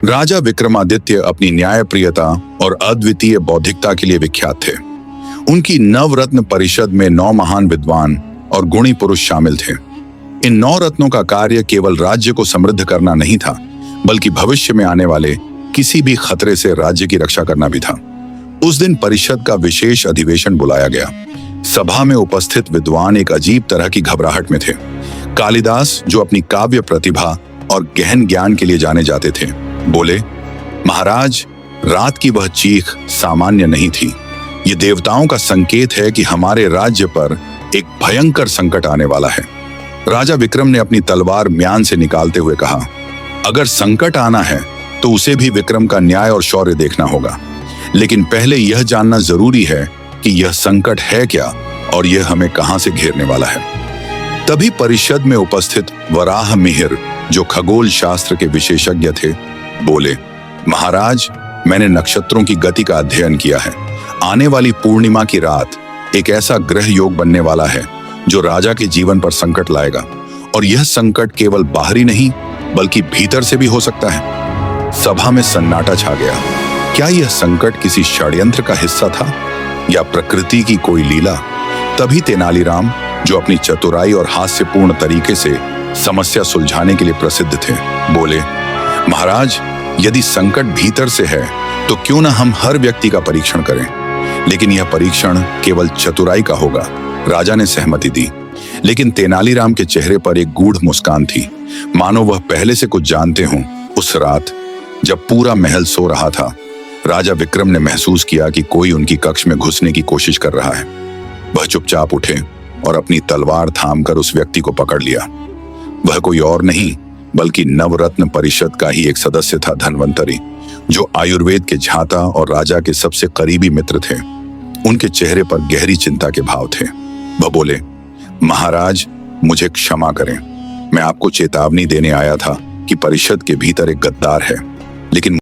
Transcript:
राजा विक्रमादित्य अपनी न्यायप्रियता और अद्वितीय बौद्धिकता के लिए विख्यात थे। उनकी नवरत्न परिषद में 9 महान विद्वान और गुणी पुरुष शामिल थे। इन 9 रत्नों का कार्य केवल राज्य को समृद्ध करना नहीं था, बल्कि भविष्य में आने वाले किसी भी खतरे से राज्य की रक्षा करना भी था। उस दिन परिषद का विशेष अधिवेशन बुलाया गया। सभा में उपस्थित विद्वान एक अजीब तरह की घबराहट में थे। कालिदास, जो अपनी काव्य प्रतिभा और गहन ज्ञान के लिए जाने जाते थे, बोले, महाराज, रात की वह चीख सामान्य नहीं थी। ये देवताओं का संकेत है कि हमारे राज्य पर एक भयंकर संकट आने वाला है। राजा विक्रम ने अपनी तलवार म्यान से निकालते हुए कहा, अगर संकट आना है तो उसे भी विक्रम का न्याय और शौर्य देखना होगा, लेकिन पहले यह जानना जरूरी है कि यह संकट है क्या और यह हमें कहां से घेरने वाला है। तभी परिषद में उपस्थित वराह मिहिर, जो खगोल शास्त्र के विशेषज्ञ थे, बोले, महाराज, मैंने नक्षत्रों की गति का अध्ययन किया है। आने वाली पूर्णिमा की रात एक ऐसा ग्रह योग बनने वाला है जो राजा के जीवन पर संकट लाएगा, और यह संकट केवल बाहरी नहीं बल्कि भीतर से भी हो सकता है। सभा में सन्नाटा छा गया। क्या यह संकट किसी षड्यंत्र का हिस्सा था या प्रकृति की कोई लीला? तभी तेनालीराम, जो अपनी चतुराई और हास्यपूर्ण तरीके से समस्या सुलझाने के लिए प्रसिद्ध थे, बोले, महाराज, यदि संकट भीतर से है तो क्यों ना हम हर व्यक्ति का परीक्षण करें, लेकिन यह परीक्षण केवल चतुराई का होगा। राजा ने सहमति दी, लेकिन तेनालीराम के चेहरे पर एक गूढ़ मुस्कान थी, मानो वह पहले से कुछ जानते हों। उस रात जब पूरा महल सो रहा था, राजा विक्रम ने महसूस किया कि कोई उनकी कक्ष में घुसने की कोशिश कर रहा है। वह चुपचाप उठे और अपनी तलवार थामकर उस व्यक्ति को पकड़ लिया। वह कोई और नहीं बल्कि नवरत्न परिषद का ही एक सदस्य था, धन्वंतरी, जो आयुर्वेद के झाता और राजा के सबसे करीबी मित्र थे। उनके चेहरे पर गहरी चिंता के भाव थे। वह बोले, महाराज, मुझे क्षमा करें। मैं आपको चेतावनी देने आया था कि परिषद के भीतर एक गद्दार है, लेकिन